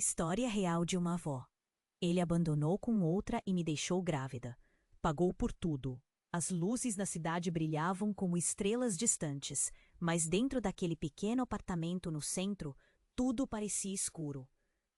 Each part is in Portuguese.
História real de uma avó. Ele abandonou com outra e me deixou grávida. Pagou por tudo. As luzes na cidade brilhavam como estrelas distantes, mas dentro daquele pequeno apartamento no centro, tudo parecia escuro.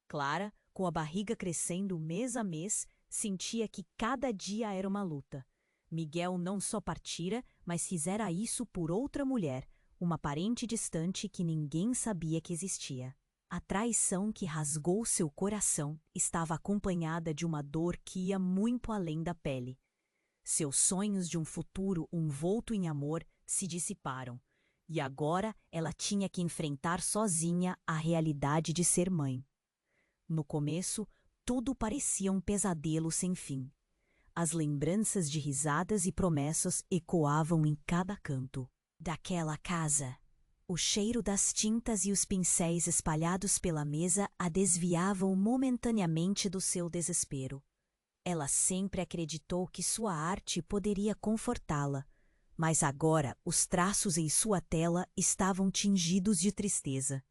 Clara, com a barriga crescendo mês a mês, sentia que cada dia era uma luta. Miguel não só partira, mas fizera isso por outra mulher, uma parente distante que ninguém sabia que existia. A traição que rasgou seu coração estava acompanhada de uma dor que ia muito além da pele. Seus sonhos de um futuro envolto em amor se dissiparam, e agora ela tinha que enfrentar sozinha a realidade de ser mãe. No começo, tudo parecia um pesadelo sem fim. As lembranças de risadas e promessas ecoavam em cada canto daquela casa. O cheiro das tintas e os pincéis espalhados pela mesa a desviavam momentaneamente do seu desespero. Ela sempre acreditou que sua arte poderia confortá-la, mas agora os traços em sua tela estavam tingidos de tristeza.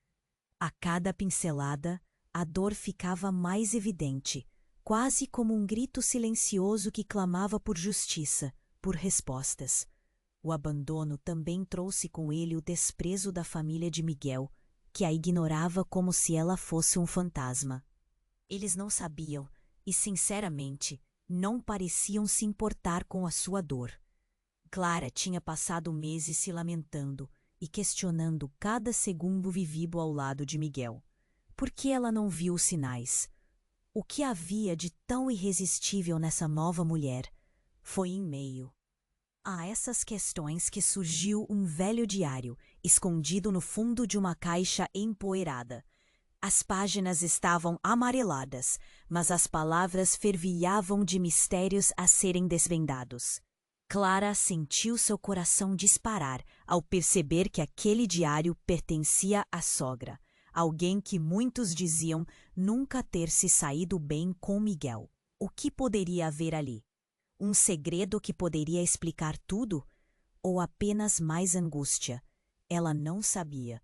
A cada pincelada, a dor ficava mais evidente, quase como um grito silencioso que clamava por justiça, por respostas. O abandono também trouxe com ele o desprezo da família de Miguel, que a ignorava como se ela fosse um fantasma. Eles não sabiam e, sinceramente, não pareciam se importar com a sua dor. Clara tinha passado meses se lamentando e questionando cada segundo vivido ao lado de Miguel. Por que ela não viu os sinais? O que havia de tão irresistível nessa nova mulher? Foi em meio a essas questões que surgiu um velho diário, escondido no fundo de uma caixa empoeirada. As páginas estavam amareladas, mas as palavras fervilhavam de mistérios a serem desvendados. Clara sentiu seu coração disparar ao perceber que aquele diário pertencia à sogra, alguém que muitos diziam nunca ter se saído bem com Miguel. O que poderia haver ali? Um segredo que poderia explicar tudo? Ou apenas mais angústia? Ela não sabia.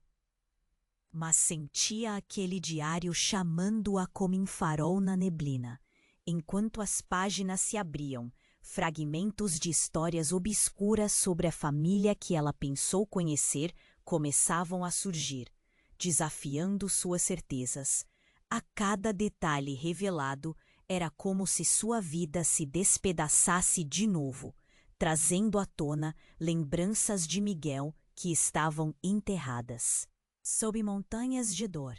Mas sentia aquele diário chamando-a como em farol na neblina. Enquanto as páginas se abriam, fragmentos de histórias obscuras sobre a família que ela pensou conhecer começavam a surgir, desafiando suas certezas. A cada detalhe revelado, era como se sua vida se despedaçasse de novo, trazendo à tona lembranças de Miguel que estavam enterradas. Sob montanhas de dor.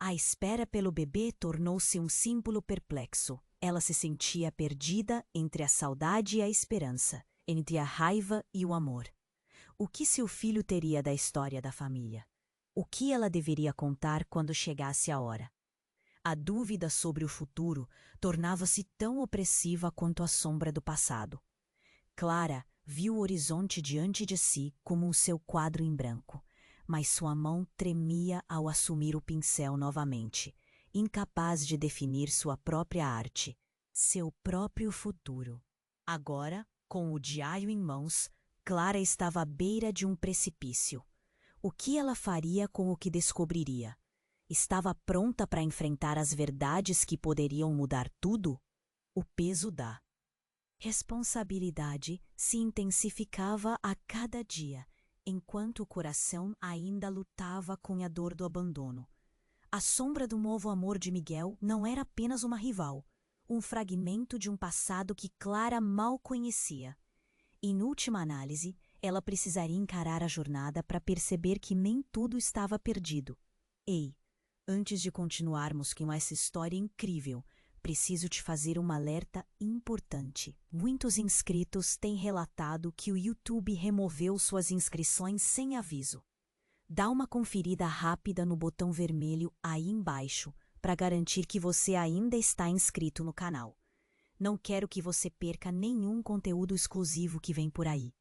A espera pelo bebê tornou-se um símbolo perplexo. Ela se sentia perdida entre a saudade e a esperança, entre a raiva e o amor. O que seu filho teria da história da família? O que ela deveria contar quando chegasse a hora? A dúvida sobre o futuro tornava-se tão opressiva quanto a sombra do passado. Clara viu o horizonte diante de si como um seu quadro em branco, mas sua mão tremia ao assumir o pincel novamente, incapaz de definir sua própria arte, seu próprio futuro. Agora, com o diário em mãos, Clara estava à beira de um precipício. O que ela faria com o que descobriria? Estava pronta para enfrentar as verdades que poderiam mudar tudo? O peso da responsabilidade se intensificava a cada dia, enquanto o coração ainda lutava com a dor do abandono. A sombra do novo amor de Miguel não era apenas uma rival, um fragmento de um passado que Clara mal conhecia. Em última análise, ela precisaria encarar a jornada para perceber que nem tudo estava perdido. Ei, antes de continuarmos com essa história incrível, preciso te fazer um alerta importante. Muitos inscritos têm relatado que o YouTube removeu suas inscrições sem aviso. Dá uma conferida rápida no botão vermelho aí embaixo para garantir que você ainda está inscrito no canal. Não quero que você perca nenhum conteúdo exclusivo que vem por aí.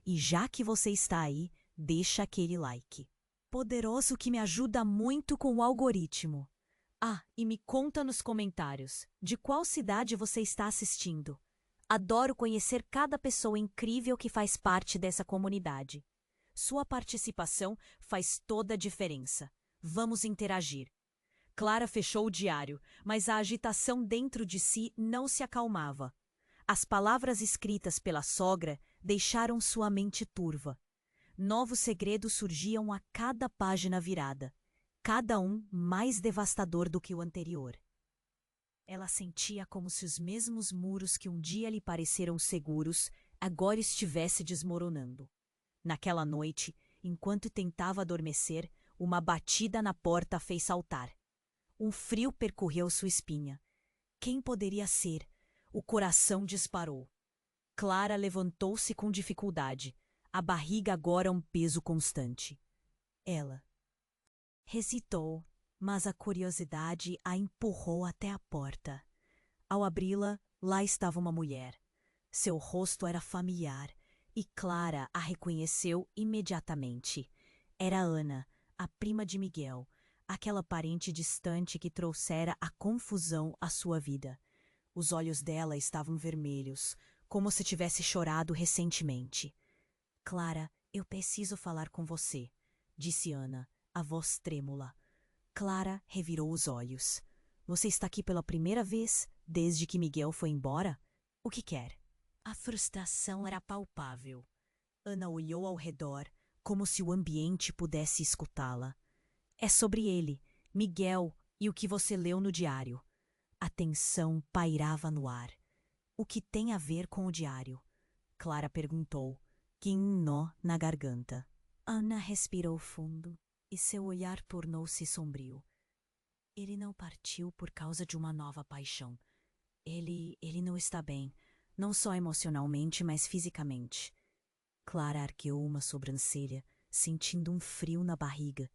E já que você está aí, deixa aquele like poderoso que me ajuda muito com o algoritmo. Ah, e me conta nos comentários, de qual cidade você está assistindo? Adoro conhecer cada pessoa incrível que faz parte dessa comunidade. Sua participação faz toda a diferença. Vamos interagir. Clara fechou o diário, mas a agitação dentro de si não se acalmava. As palavras escritas pela sogra deixaram sua mente turva. Novos segredos surgiam a cada página virada, cada um mais devastador do que o anterior. Ela sentia como se os mesmos muros que um dia lhe pareceram seguros agora estivessem desmoronando. Naquela noite, enquanto tentava adormecer, uma batida na porta a fez saltar. Um frio percorreu sua espinha. Quem poderia ser? O coração disparou. Clara levantou-se com dificuldade, a barriga agora um peso constante. Ela hesitou, mas a curiosidade a empurrou até a porta. Ao abri-la, lá estava uma mulher. Seu rosto era familiar e Clara a reconheceu imediatamente. Era Ana, a prima de Miguel, aquela parente distante que trouxera a confusão à sua vida. Os olhos dela estavam vermelhos, como se tivesse chorado recentemente. Clara, eu preciso falar com você, disse Ana, a voz trêmula. Clara revirou os olhos. Você está aqui pela primeira vez, desde que Miguel foi embora? O que quer? A frustração era palpável. Ana olhou ao redor, como se o ambiente pudesse escutá-la. É sobre ele, Miguel, e o que você leu no diário. A tensão pairava no ar. O que tem a ver com o diário? Clara perguntou, que um nó na garganta. Ana respirou fundo e seu olhar tornou-se sombrio. Ele não partiu por causa de uma nova paixão. Ele não está bem, não só emocionalmente, mas fisicamente. Clara arqueou uma sobrancelha, sentindo um frio na barriga.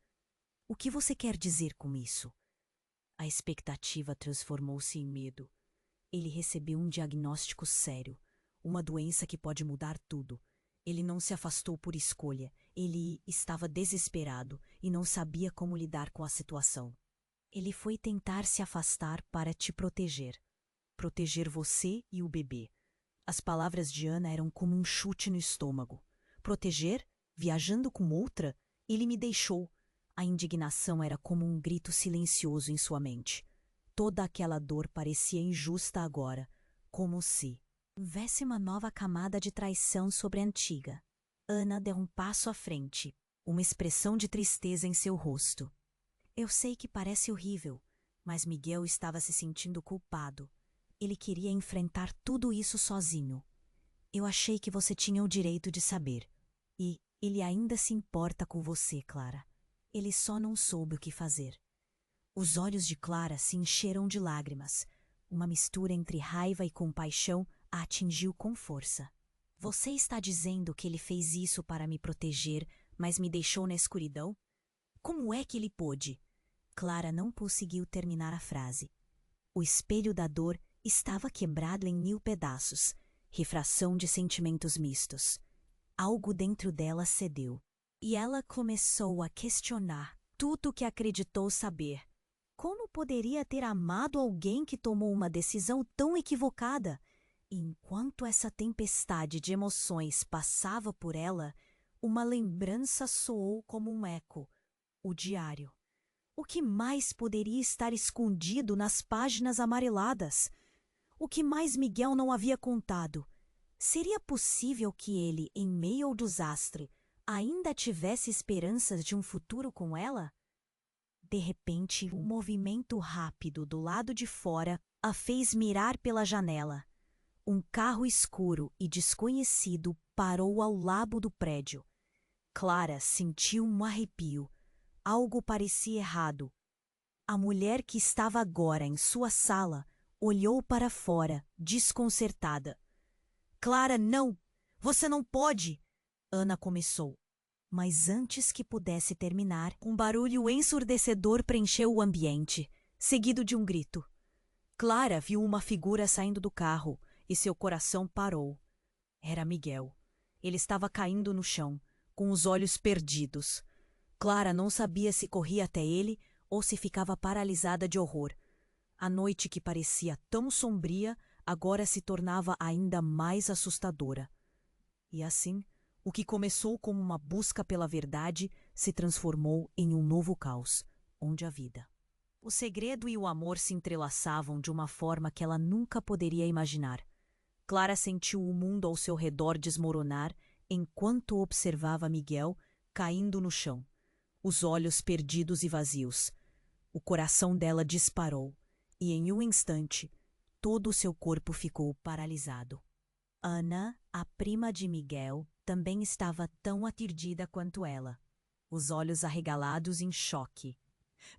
O que você quer dizer com isso? A expectativa transformou-se em medo. Ele recebeu um diagnóstico sério, uma doença que pode mudar tudo. Ele não se afastou por escolha, ele estava desesperado e não sabia como lidar com a situação. Ele foi tentar se afastar para te proteger. Proteger você e o bebê. As palavras de Ana eram como um chute no estômago. Proteger? Viajando com outra? Ele me deixou. A indignação era como um grito silencioso em sua mente. Toda aquela dor parecia injusta agora, como se houvesse uma nova camada de traição sobre a antiga. Ana deu um passo à frente, uma expressão de tristeza em seu rosto. Eu sei que parece horrível, mas Miguel estava se sentindo culpado. Ele queria enfrentar tudo isso sozinho. Eu achei que você tinha o direito de saber. E ele ainda se importa com você, Clara. Ele só não soube o que fazer. Os olhos de Clara se encheram de lágrimas. Uma mistura entre raiva e compaixão a atingiu com força. Você está dizendo que ele fez isso para me proteger, mas me deixou na escuridão? Como é que ele pôde? Clara não conseguiu terminar a frase. O espelho da dor estava quebrado em 1000 pedaços, refração de sentimentos mistos. Algo dentro dela cedeu, e ela começou a questionar tudo o que acreditou saber. Como poderia ter amado alguém que tomou uma decisão tão equivocada? Enquanto essa tempestade de emoções passava por ela, uma lembrança soou como um eco. O diário. O que mais poderia estar escondido nas páginas amareladas? O que mais Miguel não havia contado? Seria possível que ele, em meio ao desastre, ainda tivesse esperanças de um futuro com ela? De repente, um movimento rápido do lado de fora a fez mirar pela janela. Um carro escuro e desconhecido parou ao lado do prédio. Clara sentiu um arrepio. Algo parecia errado. A mulher que estava agora em sua sala olhou para fora, desconcertada. Clara, não! Você não pode! Ana começou. Mas antes que pudesse terminar, um barulho ensurdecedor preencheu o ambiente, seguido de um grito. Clara viu uma figura saindo do carro e seu coração parou. Era Miguel. Ele estava caindo no chão, com os olhos perdidos. Clara não sabia se corria até ele ou se ficava paralisada de horror. A noite que parecia tão sombria agora se tornava ainda mais assustadora. E assim, o que começou como uma busca pela verdade se transformou em um novo caos, onde a vida O segredo e o amor se entrelaçavam de uma forma que ela nunca poderia imaginar. Clara sentiu o mundo ao seu redor desmoronar enquanto observava Miguel caindo no chão, os olhos perdidos e vazios. O coração dela disparou e, em um instante, todo o seu corpo ficou paralisado. Ana, a prima de Miguel, também estava tão aturdida quanto ela, os olhos arregalados em choque.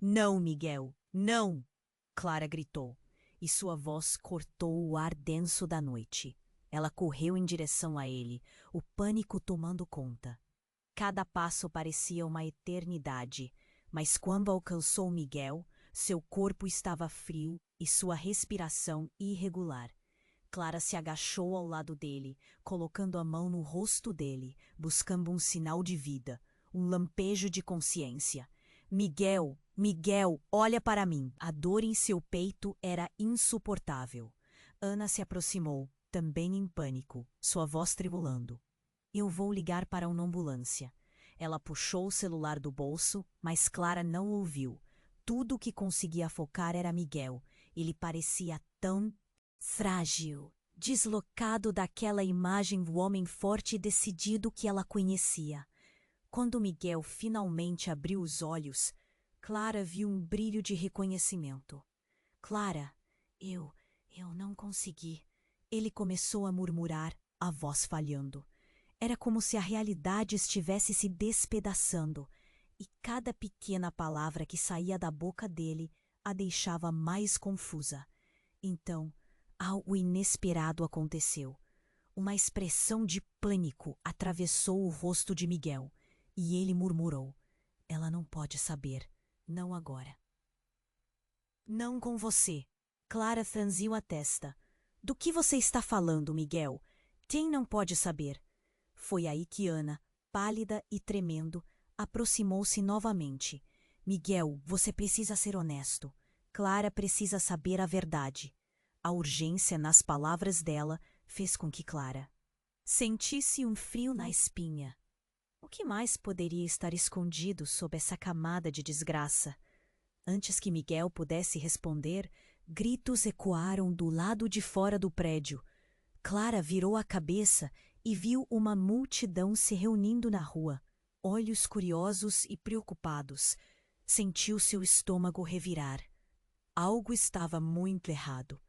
Não, Miguel, não! Clara gritou, e sua voz cortou o ar denso da noite. Ela correu em direção a ele, o pânico tomando conta. Cada passo parecia uma eternidade, mas quando alcançou Miguel, seu corpo estava frio e sua respiração irregular. Clara se agachou ao lado dele, colocando a mão no rosto dele, buscando um sinal de vida, um lampejo de consciência. Miguel, Miguel, olha para mim. A dor em seu peito era insuportável. Ana se aproximou, também em pânico, sua voz tremulando. Eu vou ligar para uma ambulância. Ela puxou o celular do bolso, mas Clara não ouviu. Tudo o que conseguia focar era Miguel. Ele parecia tão frágil, deslocado daquela imagem do homem forte e decidido que ela conhecia. Quando Miguel finalmente abriu os olhos, Clara viu um brilho de reconhecimento. Clara, eu não consegui. Ele começou a murmurar, a voz falhando. Era como se a realidade estivesse se despedaçando, e cada pequena palavra que saía da boca dele a deixava mais confusa. Então, algo inesperado aconteceu. Uma expressão de pânico atravessou o rosto de Miguel, e ele murmurou: Ela não pode saber, não agora. Não com você. Clara franziu a testa. Do que você está falando, Miguel? Quem não pode saber? Foi aí que Ana, pálida e tremendo, aproximou-se novamente. Miguel, você precisa ser honesto. Clara precisa saber a verdade. A urgência nas palavras dela fez com que Clara sentisse um frio na espinha. O que mais poderia estar escondido sob essa camada de desgraça? Antes que Miguel pudesse responder, gritos ecoaram do lado de fora do prédio. Clara virou a cabeça e viu uma multidão se reunindo na rua, olhos curiosos e preocupados. Sentiu seu estômago revirar. Algo estava muito errado.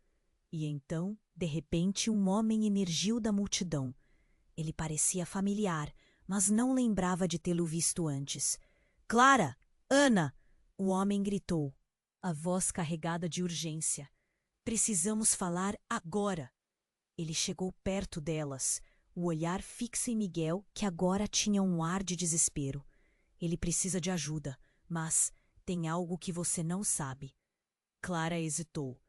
E então, de repente, um homem emergiu da multidão. Ele parecia familiar, mas não lembrava de tê-lo visto antes. Clara! Ana! O homem gritou, a voz carregada de urgência. Precisamos falar agora! Ele chegou perto delas, o olhar fixo em Miguel, que agora tinha um ar de desespero. Ele precisa de ajuda, mas tem algo que você não sabe. Clara hesitou.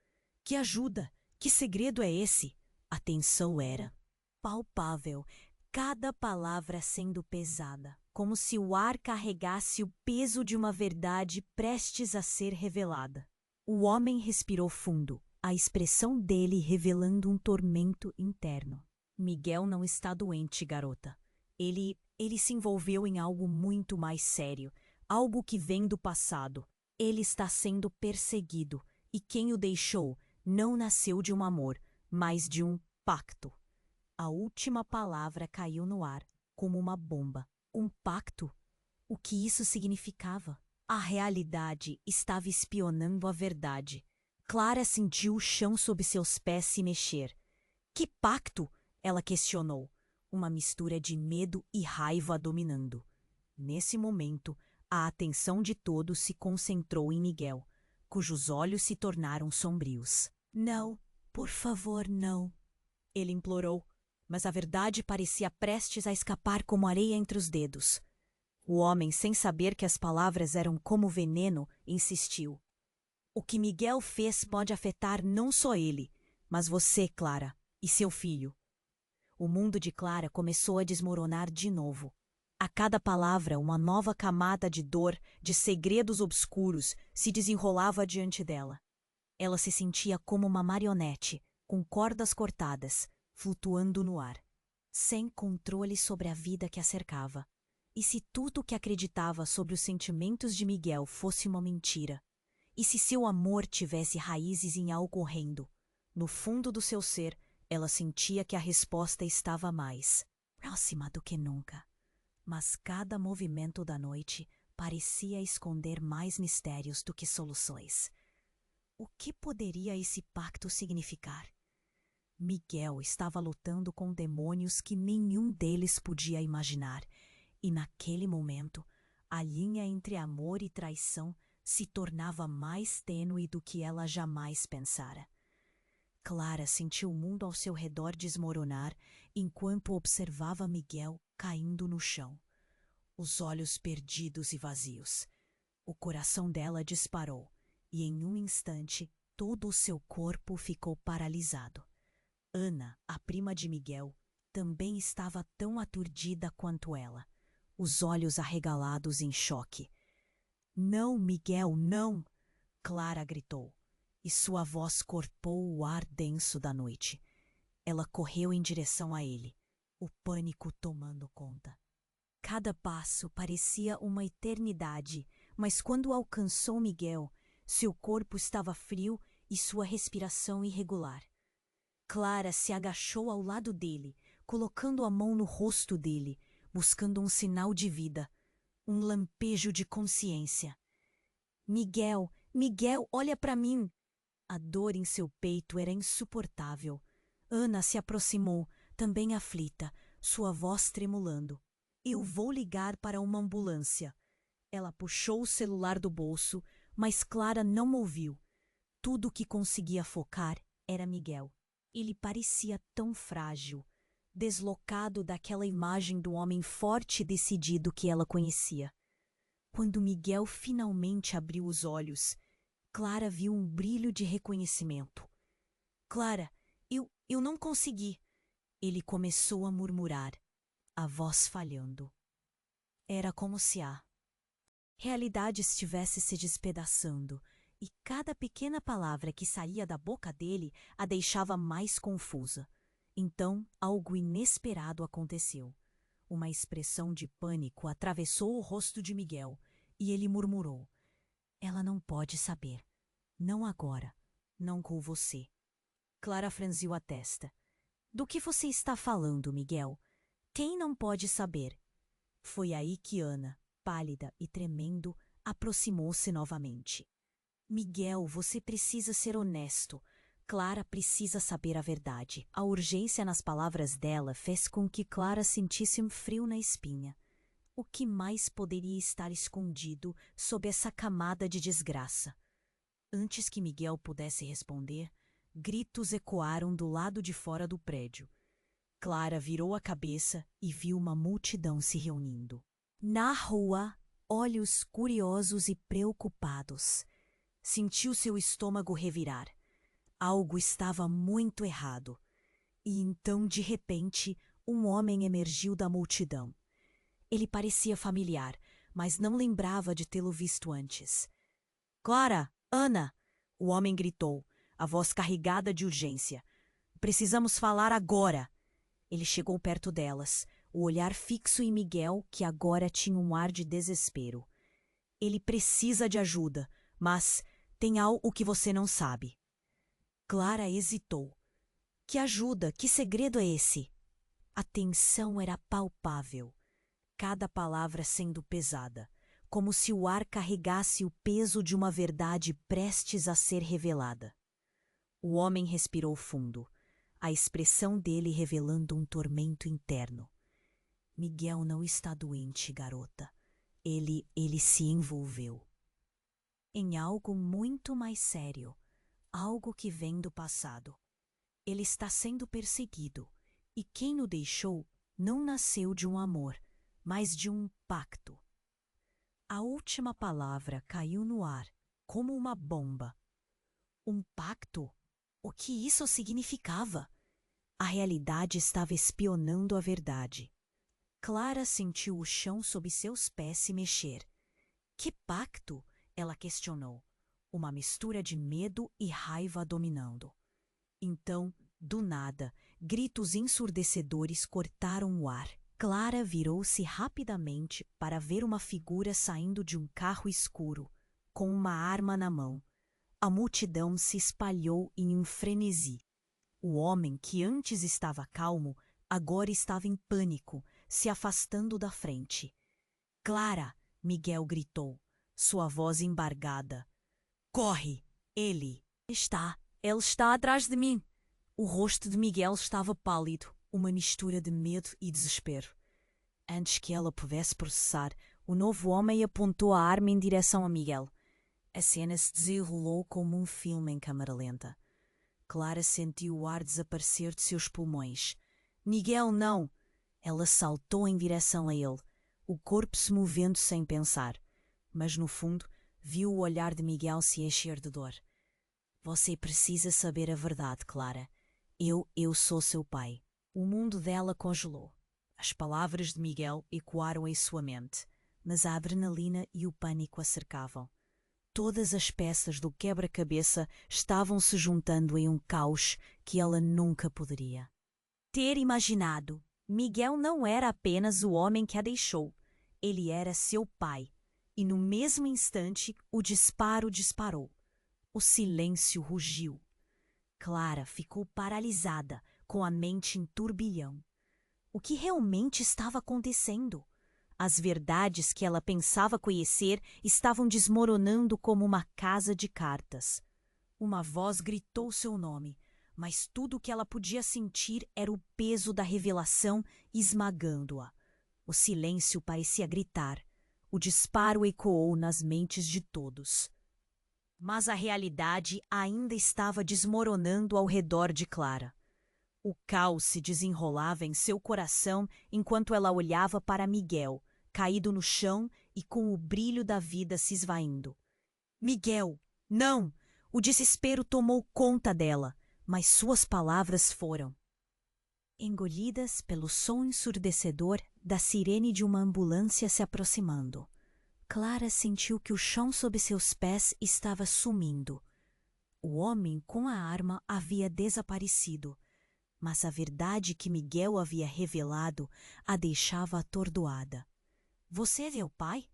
Que ajuda? Que segredo é esse? A tensão era palpável, cada palavra sendo pesada, como se o ar carregasse o peso de uma verdade prestes a ser revelada. O homem respirou fundo, a expressão dele revelando um tormento interno. Miguel não está doente, garota. Ele se envolveu em algo muito mais sério, algo que vem do passado. Ele está sendo perseguido, e quem o deixou não nasceu de um amor, mas de um pacto. A última palavra caiu no ar, como uma bomba. Um pacto? O que isso significava? A realidade estava espionando a verdade. Clara sentiu o chão sob seus pés se mexer. Que pacto? Ela questionou, uma mistura de medo e raiva a dominando. Nesse momento, a atenção de todos se concentrou em Miguel, cujos olhos se tornaram sombrios. Não, por favor, não, ele implorou, mas a verdade parecia prestes a escapar como areia entre os dedos. O homem, sem saber que as palavras eram como veneno, insistiu. O que Miguel fez pode afetar não só ele, mas você, Clara, e seu filho. O mundo de Clara começou a desmoronar de novo. A cada palavra, uma nova camada de dor, de segredos obscuros, se desenrolava diante dela. Ela se sentia como uma marionete, com cordas cortadas, flutuando no ar, sem controle sobre a vida que a cercava. E se tudo o que acreditava sobre os sentimentos de Miguel fosse uma mentira? E se seu amor tivesse raízes em algo horrendo? No fundo do seu ser, ela sentia que a resposta estava mais próxima do que nunca. Mas cada movimento da noite parecia esconder mais mistérios do que soluções. O que poderia esse pacto significar? Miguel estava lutando com demônios que nenhum deles podia imaginar, e naquele momento, a linha entre amor e traição se tornava mais tênue do que ela jamais pensara. Clara sentiu o mundo ao seu redor desmoronar enquanto observava Miguel caindo no chão, os olhos perdidos e vazios. O coração dela disparou e, em um instante, todo o seu corpo ficou paralisado. Ana, a prima de Miguel, também estava tão aturdida quanto ela, os olhos arregalados em choque. "Não, Miguel, não!" Clara gritou, e sua voz cortou o ar denso da noite. Ela correu em direção a ele, o pânico tomando conta. Cada passo parecia uma eternidade, mas quando alcançou Miguel, seu corpo estava frio e sua respiração irregular. Clara se agachou ao lado dele, colocando a mão no rosto dele, buscando um sinal de vida, um lampejo de consciência. "Miguel, Miguel, olha para mim!" A dor em seu peito era insuportável. Ana se aproximou, também aflita, sua voz tremulando. "Eu vou ligar para uma ambulância." Ela puxou o celular do bolso, mas Clara não ouviu. Tudo o que conseguia focar era Miguel. Ele parecia tão frágil, deslocado daquela imagem do homem forte e decidido que ela conhecia. Quando Miguel finalmente abriu os olhos, Clara viu um brilho de reconhecimento. "Clara, eu não consegui." Ele começou a murmurar, a voz falhando. Era como se a realidade estivesse se despedaçando, e cada pequena palavra que saía da boca dele a deixava mais confusa. Então, algo inesperado aconteceu. Uma expressão de pânico atravessou o rosto de Miguel, e ele murmurou: "Ela não pode saber. Não agora. Não com você." Clara franziu a testa. "Do que você está falando, Miguel? Quem não pode saber?" Foi aí que Ana, pálida e tremendo, aproximou-se novamente. "Miguel, você precisa ser honesto. Clara precisa saber a verdade." A urgência nas palavras dela fez com que Clara sentisse um frio na espinha. O que mais poderia estar escondido sob essa camada de desgraça? Antes que Miguel pudesse responder, gritos ecoaram do lado de fora do prédio. Clara virou a cabeça e viu uma multidão se reunindo. Na rua, olhos curiosos e preocupados. Sentiu seu estômago revirar. Algo estava muito errado. E então, de repente, um homem emergiu da multidão. Ele parecia familiar, mas não lembrava de tê-lo visto antes. "Clara! Ana!" O homem gritou, a voz carregada de urgência. "Precisamos falar agora." Ele chegou perto delas, o olhar fixo em Miguel, que agora tinha um ar de desespero. "Ele precisa de ajuda, mas tem algo que você não sabe." Clara hesitou. Que ajuda? Que segredo é esse? A tensão era palpável, cada palavra sendo pesada, como se o ar carregasse o peso de uma verdade prestes a ser revelada. O homem respirou fundo, a expressão dele revelando um tormento interno. "Miguel não está doente, garota. Ele se envolveu em algo muito mais sério, algo que vem do passado. Ele está sendo perseguido, e quem o deixou não nasceu de um amor, mas de um pacto." A última palavra caiu no ar, como uma bomba. Um pacto? O que isso significava? A realidade estava espionando a verdade. Clara sentiu o chão sob seus pés se mexer. Que pacto? Ela questionou, uma mistura de medo e raiva dominando. Então, do nada, gritos ensurdecedores cortaram o ar. Clara virou-se rapidamente para ver uma figura saindo de um carro escuro, com uma arma na mão. A multidão se espalhou em um frenesi. O homem, que antes estava calmo, agora estava em pânico, se afastando da frente. Clara! Miguel gritou, sua voz embargada. Corre! Ele está atrás de mim! O rosto de Miguel estava pálido, uma mistura de medo e desespero. Antes que ela pudesse processar, o novo homem apontou a arma em direção a Miguel. A cena se desenrolou como um filme em câmara lenta. Clara sentiu o ar desaparecer de seus pulmões. Miguel, não! Ela saltou em direção a ele, o corpo se movendo sem pensar. Mas, no fundo, viu o olhar de Miguel se encher de dor. Você precisa saber a verdade, Clara. Eu sou seu pai. O mundo dela congelou. As palavras de Miguel ecoaram em sua mente, mas a adrenalina e o pânico a cercavam. Todas as peças do quebra-cabeça estavam se juntando em um caos que ela nunca poderia ter imaginado. Miguel não era apenas o homem que a deixou. Ele era seu pai. E no mesmo instante, o disparo disparou. O silêncio rugiu. Clara ficou paralisada, com a mente em turbilhão. O que realmente estava acontecendo? As verdades que ela pensava conhecer estavam desmoronando como uma casa de cartas. Uma voz gritou seu nome, mas tudo o que ela podia sentir era o peso da revelação esmagando-a. O silêncio parecia gritar. O disparo ecoou nas mentes de todos. Mas a realidade ainda estava desmoronando ao redor de Clara. O caos se desenrolava em seu coração enquanto ela olhava para Miguel, caído no chão e com o brilho da vida se esvaindo. Miguel, não! O desespero tomou conta dela, mas suas palavras foram engolidas pelo som ensurdecedor da sirene de uma ambulância se aproximando. Clara sentiu que o chão sob seus pés estava sumindo. O homem com a arma havia desaparecido, mas a verdade que Miguel havia revelado a deixava atordoada. Você é meu pai?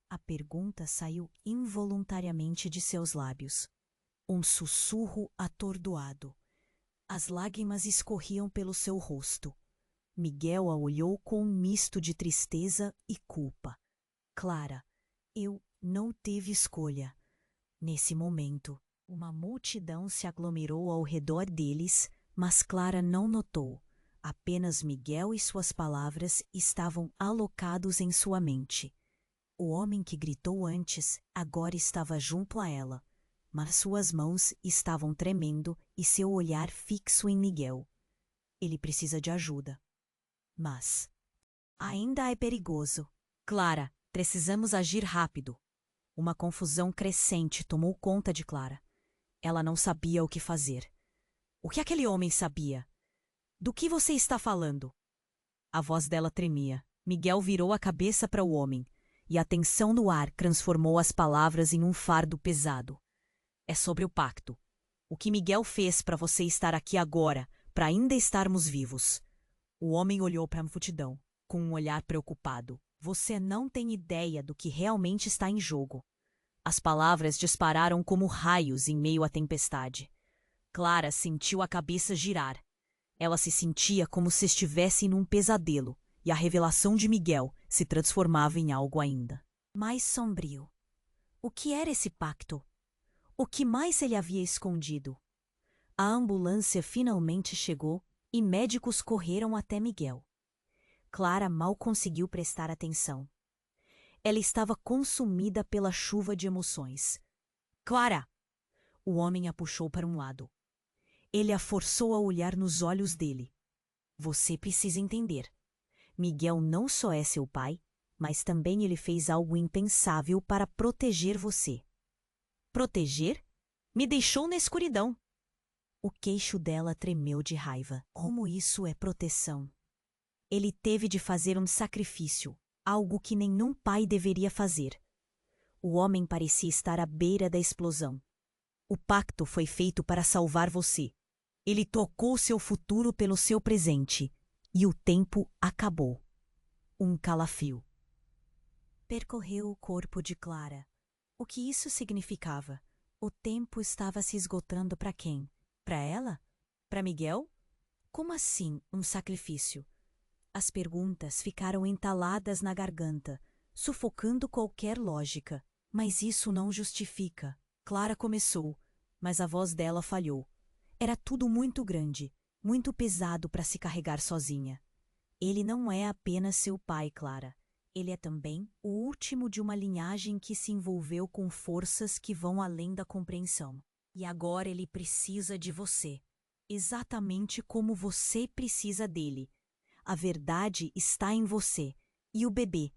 A pergunta saiu involuntariamente de seus lábios. Um sussurro atordoado. As lágrimas escorriam pelo seu rosto. Miguel a olhou com um misto de tristeza e culpa. Clara, eu não tive escolha. Nesse momento, uma multidão se aglomerou ao redor deles, mas Clara não notou. Apenas Miguel e suas palavras estavam alocados em sua mente. O homem que gritou antes agora estava junto a ela, mas suas mãos estavam tremendo e seu olhar fixo em Miguel. Ele precisa de ajuda. Mas ainda é perigoso. Clara, precisamos agir rápido. Uma confusão crescente tomou conta de Clara. Ela não sabia o que fazer. O que aquele homem sabia? Do que você está falando? A voz dela tremia. Miguel virou a cabeça para o homem, e a tensão no ar transformou as palavras em um fardo pesado. É sobre o pacto. O que Miguel fez para você estar aqui agora, para ainda estarmos vivos. O homem olhou para a multidão, com um olhar preocupado. Você não tem ideia do que realmente está em jogo. As palavras dispararam como raios em meio à tempestade. Clara sentiu a cabeça girar. Ela se sentia como se estivesse num pesadelo, e a revelação de Miguel se transformava em algo ainda mais sombrio. O que era esse pacto? O que mais ele havia escondido? A ambulância finalmente chegou e médicos correram até Miguel. Clara mal conseguiu prestar atenção. Ela estava consumida pela chuva de emoções. Clara! O homem a puxou para um lado. Ele a forçou a olhar nos olhos dele. Você precisa entender. Miguel não só é seu pai, mas também ele fez algo impensável para proteger você. Proteger? Me deixou na escuridão. O queixo dela tremeu de raiva. Como isso é proteção? Ele teve de fazer um sacrifício, algo que nenhum pai deveria fazer. O homem parecia estar à beira da explosão. O pacto foi feito para salvar você. Ele trocou seu futuro pelo seu presente, e o tempo acabou. Um calafrio percorreu o corpo de Clara. O que isso significava? O tempo estava se esgotando para quem? Para ela? Para Miguel? Como assim um sacrifício? As perguntas ficaram entaladas na garganta, sufocando qualquer lógica. Mas isso não justifica. Clara começou, mas a voz dela falhou. Era tudo muito grande, muito pesado para se carregar sozinha. Ele não é apenas seu pai, Clara. Ele é também o último de uma linhagem que se envolveu com forças que vão além da compreensão. E agora ele precisa de você, exatamente como você precisa dele. A verdade está em você. E o bebê?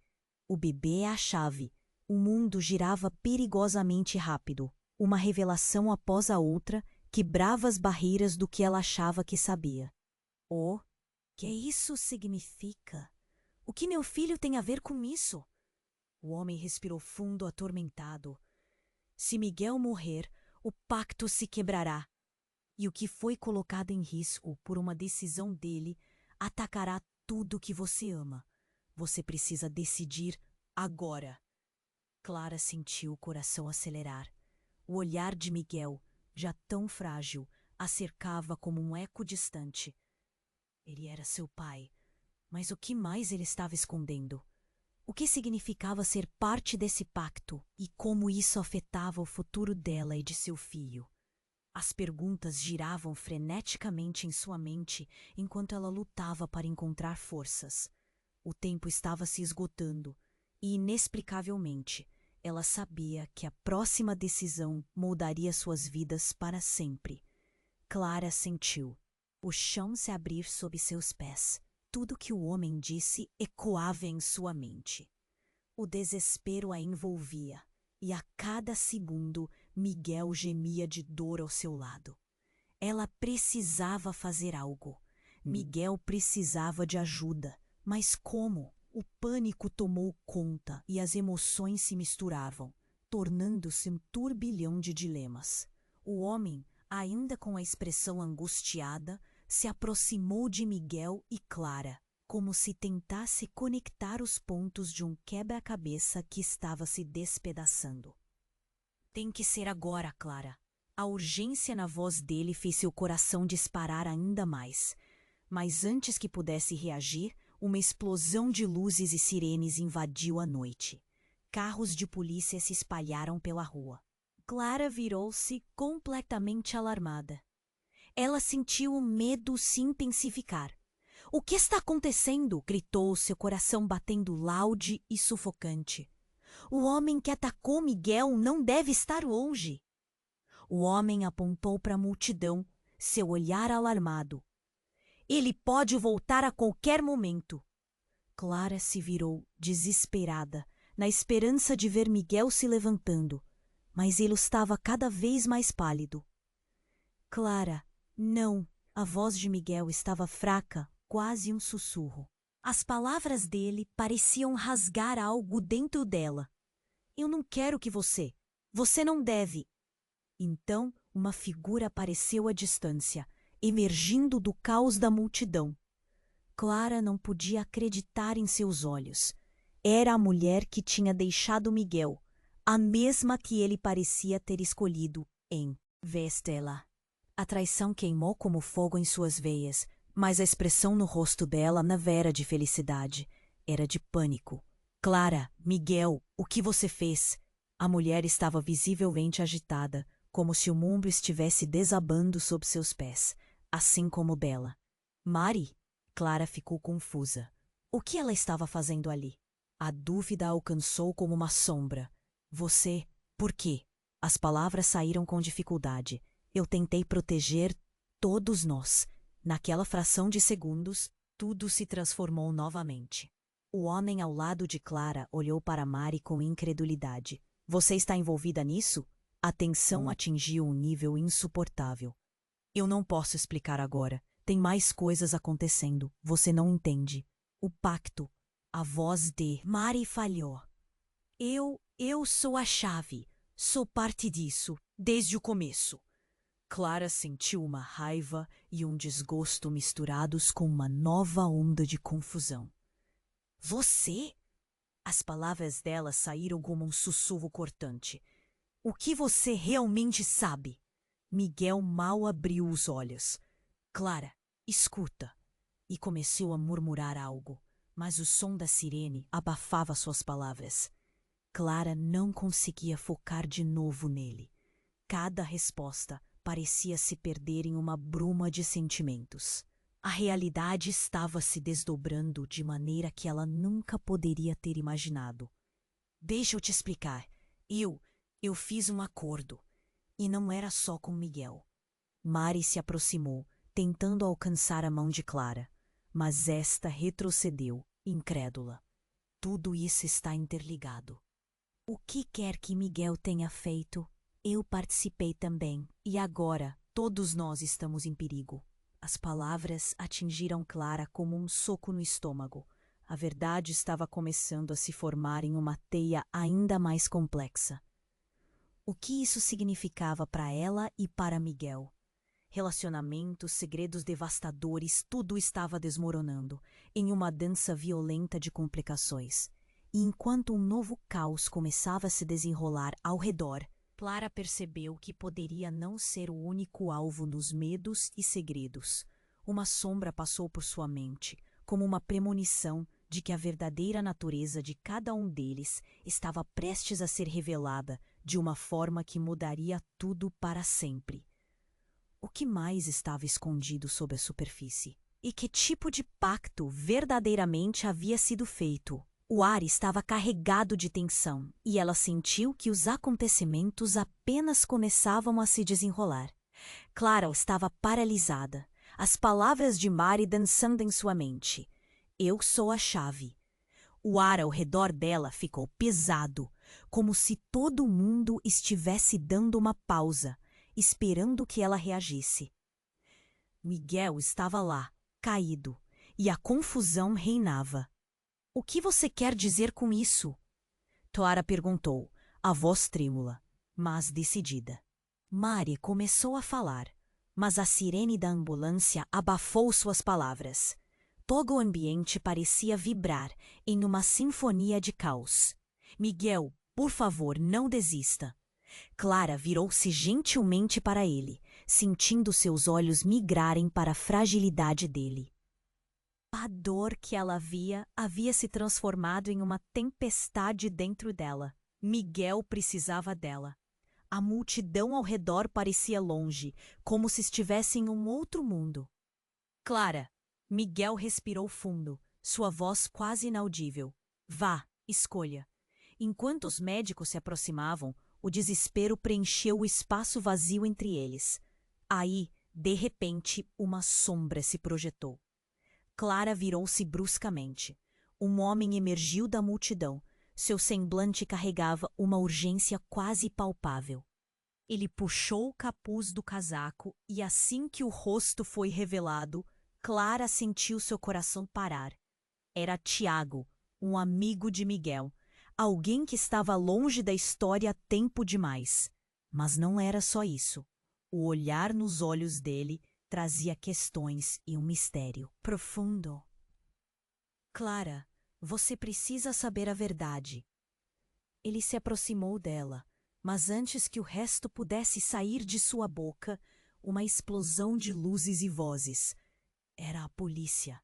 O bebê é a chave. O mundo girava perigosamente rápido. Uma revelação após a outra quebrava as barreiras do que ela achava que sabia. O que isso significa? O que meu filho tem a ver com isso? O homem respirou fundo, atormentado. Se Miguel morrer, o pacto se quebrará. E o que foi colocado em risco por uma decisão dele atacará tudo que você ama. Você precisa decidir agora. Clara sentiu o coração acelerar. O olhar de Miguel, já tão frágil, a cercava como um eco distante. Ele era seu pai, mas o que mais ele estava escondendo? O que significava ser parte desse pacto e como isso afetava o futuro dela e de seu filho? As perguntas giravam freneticamente em sua mente enquanto ela lutava para encontrar forças. O tempo estava se esgotando e, inexplicavelmente, ela sabia que a próxima decisão moldaria suas vidas para sempre. Clara sentiu o chão se abrir sob seus pés. Tudo que o homem disse ecoava em sua mente. O desespero a envolvia, e a cada segundo Miguel gemia de dor ao seu lado. Ela precisava fazer algo. Miguel precisava de ajuda. Mas como? O pânico tomou conta e as emoções se misturavam, tornando-se um turbilhão de dilemas. O homem, ainda com a expressão angustiada, se aproximou de Miguel e Clara, como se tentasse conectar os pontos de um quebra-cabeça que estava se despedaçando. Tem que ser agora, Clara. A urgência na voz dele fez seu coração disparar ainda mais. Mas antes que pudesse reagir, uma explosão de luzes e sirenes invadiu a noite. Carros de polícia se espalharam pela rua. Clara virou-se completamente alarmada. Ela sentiu o medo se intensificar. O que está acontecendo? Gritou, seu coração batendo laude e sufocante. O homem que atacou Miguel não deve estar longe. O homem apontou para a multidão, seu olhar alarmado. Ele pode voltar a qualquer momento. Clara se virou, desesperada, na esperança de ver Miguel se levantando, mas ele estava cada vez mais pálido. Clara, não. A voz de Miguel estava fraca, quase um sussurro. As palavras dele pareciam rasgar algo dentro dela. Eu não quero que você. Você não deve. Então, uma figura apareceu à distância, emergindo do caos da multidão. Clara não podia acreditar em seus olhos. Era a mulher que tinha deixado Miguel, a mesma que ele parecia ter escolhido em vez dela. A traição queimou como fogo em suas veias, mas a expressão no rosto dela não era de felicidade, era de pânico. Clara, Miguel, o que você fez? A mulher estava visivelmente agitada, como se o mundo estivesse desabando sob seus pés, assim como Bela. Mari? Clara ficou confusa. O que ela estava fazendo ali? A dúvida a alcançou como uma sombra. Você? Por quê? As palavras saíram com dificuldade. Eu tentei proteger todos nós. Naquela fração de segundos, tudo se transformou novamente. O homem ao lado de Clara olhou para Mari com incredulidade. Você está envolvida nisso? A tensão atingiu um nível insuportável. Eu não posso explicar agora. Tem mais coisas acontecendo. Você não entende. O pacto. A voz de Mari falhou. Eu sou a chave. Sou parte disso, desde o começo. Clara sentiu uma raiva e um desgosto misturados com uma nova onda de confusão. Você? As palavras dela saíram como um sussurro cortante. O que você realmente sabe? Miguel mal abriu os olhos. Clara, escuta. E começou a murmurar algo, mas o som da sirene abafava suas palavras. Clara não conseguia focar de novo nele. Cada resposta parecia se perder em uma bruma de sentimentos. A realidade estava se desdobrando de maneira que ela nunca poderia ter imaginado. Deixa eu te explicar. Eu fiz um acordo. E não era só com Miguel. Mari se aproximou, tentando alcançar a mão de Clara, mas esta retrocedeu, incrédula. Tudo isso está interligado. O que quer que Miguel tenha feito, eu participei também, e agora todos nós estamos em perigo. As palavras atingiram Clara como um soco no estômago. A verdade estava começando a se formar em uma teia ainda mais complexa. O que isso significava para ela e para Miguel? Relacionamentos, segredos devastadores, tudo estava desmoronando, em uma dança violenta de complicações. E enquanto um novo caos começava a se desenrolar ao redor, Clara percebeu que poderia não ser o único alvo dos medos e segredos. Uma sombra passou por sua mente, como uma premonição de que a verdadeira natureza de cada um deles estava prestes a ser revelada de uma forma que mudaria tudo para sempre. O que mais estava escondido sob a superfície? E que tipo de pacto verdadeiramente havia sido feito? O ar estava carregado de tensão e ela sentiu que os acontecimentos apenas começavam a se desenrolar. Clara estava paralisada, as palavras de Mari dançando em sua mente. Eu sou a chave. O ar ao redor dela ficou pesado, como se todo mundo estivesse dando uma pausa, esperando que ela reagisse. Miguel estava lá, caído, e a confusão reinava. O que você quer dizer com isso? Clara perguntou, a voz trêmula, mas decidida. Mari começou a falar, mas a sirene da ambulância abafou suas palavras. Todo o ambiente parecia vibrar em uma sinfonia de caos. Miguel, por favor, não desista. Clara virou-se gentilmente para ele, sentindo seus olhos migrarem para a fragilidade dele. A dor que ela via havia se transformado em uma tempestade dentro dela. Miguel precisava dela. A multidão ao redor parecia longe, como se estivesse em um outro mundo. Clara, Miguel respirou fundo, sua voz quase inaudível. Vá, escolha. Enquanto os médicos se aproximavam, o desespero preencheu o espaço vazio entre eles. Aí, de repente, uma sombra se projetou. Clara virou-se bruscamente. Um homem emergiu da multidão. Seu semblante carregava uma urgência quase palpável. Ele puxou o capuz do casaco e assim que o rosto foi revelado, Clara sentiu seu coração parar. Era Tiago, um amigo de Miguel, alguém que estava longe da história há tempo demais. Mas não era só isso. O olhar nos olhos dele trazia questões e um mistério profundo. Clara, você precisa saber a verdade. Ele se aproximou dela, mas antes que o resto pudesse sair de sua boca, uma explosão de luzes e vozes. Era a polícia.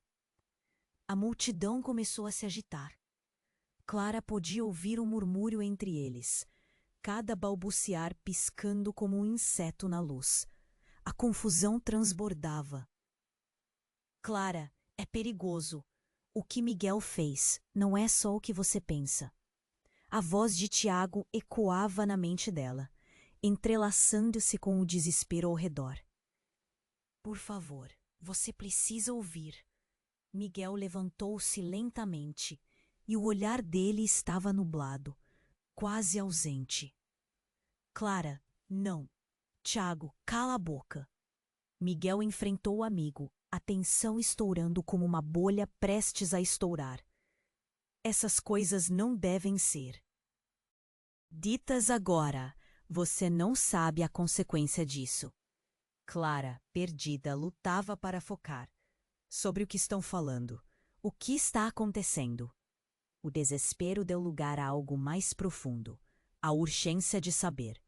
A multidão começou a se agitar. Clara podia ouvir um murmúrio entre eles, cada balbuciar piscando como um inseto na luz. A confusão transbordava. Clara, é perigoso. O que Miguel fez não é só o que você pensa. A voz de Tiago ecoava na mente dela, entrelaçando-se com o desespero ao redor. Por favor, você precisa ouvir. Miguel levantou-se lentamente e o olhar dele estava nublado, quase ausente. Clara, não. Tiago, cala a boca. Miguel enfrentou o amigo, a tensão estourando como uma bolha prestes a estourar. Essas coisas não devem ser ditas agora. Você não sabe a consequência disso. Clara, perdida, lutava para focar. Sobre o que estão falando? O que está acontecendo? O desespero deu lugar a algo mais profundo, a urgência de saber.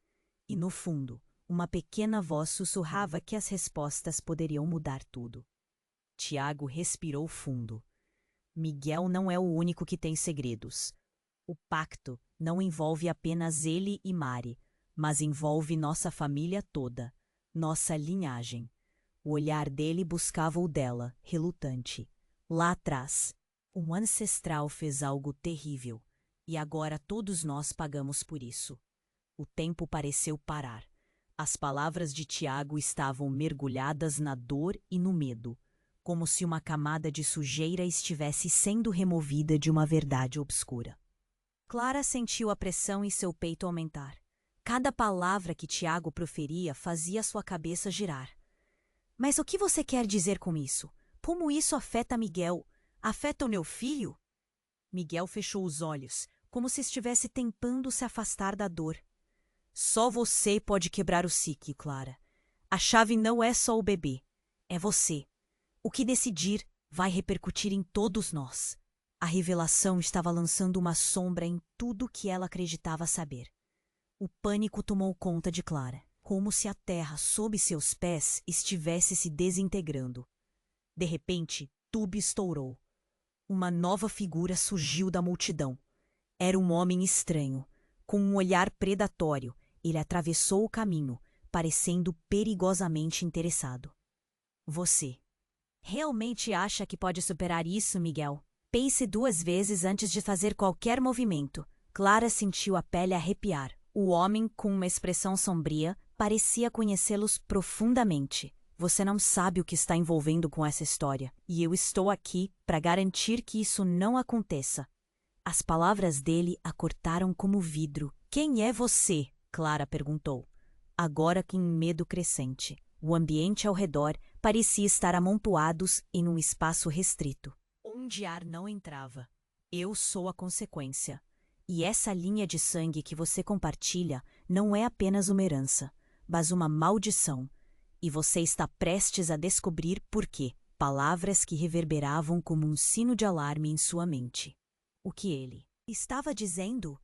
E no fundo, uma pequena voz sussurrava que as respostas poderiam mudar tudo. Tiago respirou fundo. Miguel não é o único que tem segredos. O pacto não envolve apenas ele e Mari, mas envolve nossa família toda, nossa linhagem. O olhar dele buscava o dela, relutante. Lá atrás, um ancestral fez algo terrível, e agora todos nós pagamos por isso. O tempo pareceu parar. As palavras de Tiago estavam mergulhadas na dor e no medo, como se uma camada de sujeira estivesse sendo removida de uma verdade obscura. Clara sentiu a pressão em seu peito aumentar. Cada palavra que Tiago proferia fazia sua cabeça girar. Mas o que você quer dizer com isso? Como isso afeta Miguel? Afeta o meu filho? Miguel fechou os olhos, como se estivesse tentando se afastar da dor. Só você pode quebrar o ciclo, Clara. A chave não é só o bebê, é você. O que decidir vai repercutir em todos nós. A revelação estava lançando uma sombra em tudo que ela acreditava saber. O pânico tomou conta de Clara, como se a terra sob seus pés estivesse se desintegrando. De repente, tudo estourou. Uma nova figura surgiu da multidão. Era um homem estranho, com um olhar predatório. Ele atravessou o caminho, parecendo perigosamente interessado. Você realmente acha que pode superar isso, Miguel? Pense 2 vezes antes de fazer qualquer movimento. Clara sentiu a pele arrepiar. O homem, com uma expressão sombria, parecia conhecê-los profundamente. Você não sabe o que está envolvendo com essa história, e eu estou aqui para garantir que isso não aconteça. As palavras dele a cortaram como vidro. Quem é você? Clara perguntou, agora com medo crescente. O ambiente ao redor parecia estar amontoados em um espaço restrito, onde ar não entrava. Eu sou a consequência. E essa linha de sangue que você compartilha não é apenas uma herança, mas uma maldição. E você está prestes a descobrir por quê. Palavras que reverberavam como um sino de alarme em sua mente. O que ele estava dizendo?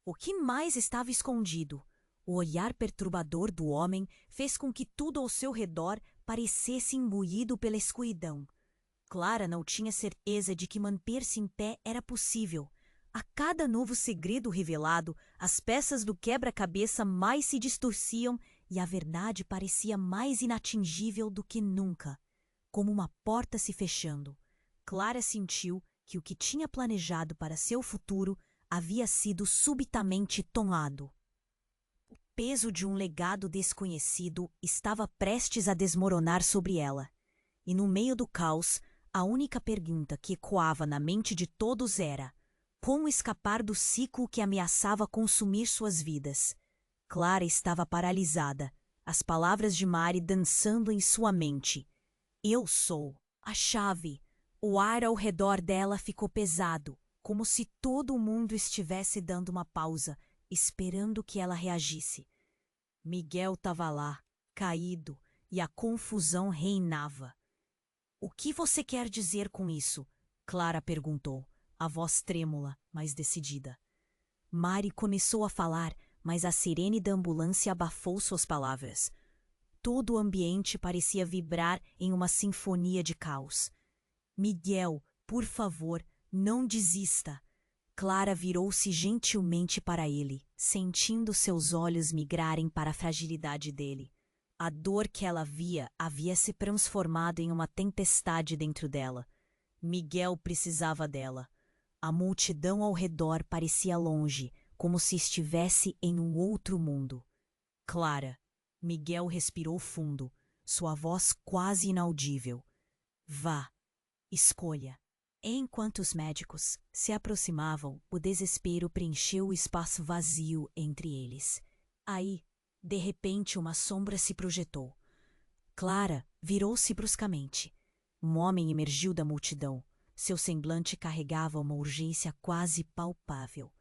O que mais estava escondido? O olhar perturbador do homem fez com que tudo ao seu redor parecesse imbuído pela escuridão. Clara não tinha certeza de que manter-se em pé era possível. A cada novo segredo revelado, as peças do quebra-cabeça mais se distorciam e a verdade parecia mais inatingível do que nunca. Como uma porta se fechando, Clara sentiu que o que tinha planejado para seu futuro havia sido subitamente tomado. O peso de um legado desconhecido estava prestes a desmoronar sobre ela. E no meio do caos, a única pergunta que ecoava na mente de todos era: como escapar do ciclo que ameaçava consumir suas vidas? Clara estava paralisada, as palavras de Mari dançando em sua mente. Eu sou a chave. O ar ao redor dela ficou pesado, como se todo o mundo estivesse dando uma pausa, esperando que ela reagisse. Miguel estava lá, caído, e a confusão reinava. O que você quer dizer com isso? Clara perguntou, a voz trêmula, mas decidida. Mari começou a falar, mas a sirene da ambulância abafou suas palavras. Todo o ambiente parecia vibrar em uma sinfonia de caos. Miguel, por favor, não desista. Clara virou-se gentilmente para ele, sentindo seus olhos migrarem para a fragilidade dele. A dor que ela via havia se transformado em uma tempestade dentro dela. Miguel precisava dela. A multidão ao redor parecia longe, como se estivesse em um outro mundo. Clara. Miguel respirou fundo, sua voz quase inaudível. Vá. Escolha. Enquanto os médicos se aproximavam, o desespero preencheu o espaço vazio entre eles. Aí, de repente, uma sombra se projetou. Clara virou-se bruscamente. Um homem emergiu da multidão. Seu semblante carregava uma urgência quase palpável.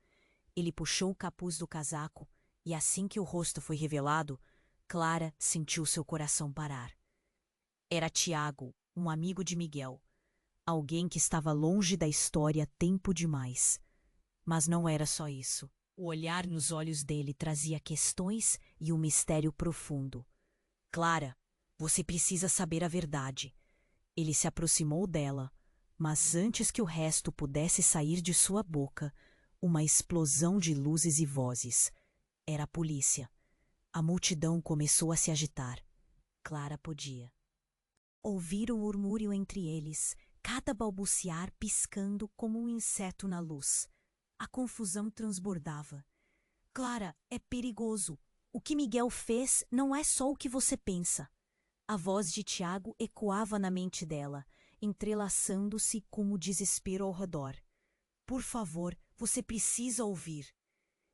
Ele puxou o capuz do casaco e, assim que o rosto foi revelado, Clara sentiu seu coração parar. Era Tiago, um amigo de Miguel. Alguém que estava longe da história tempo demais. Mas não era só isso. O olhar nos olhos dele trazia questões e um mistério profundo. Clara, você precisa saber a verdade. Ele se aproximou dela, mas antes que o resto pudesse sair de sua boca, uma explosão de luzes e vozes. Era a polícia. A multidão começou a se agitar. Clara podia ouvir o murmúrio entre eles, cada balbuciar piscando como um inseto na luz. A confusão transbordava. Clara, é perigoso. O que Miguel fez não é só o que você pensa. A voz de Tiago ecoava na mente dela, entrelaçando-se como desespero ao redor. Por favor, você precisa ouvir.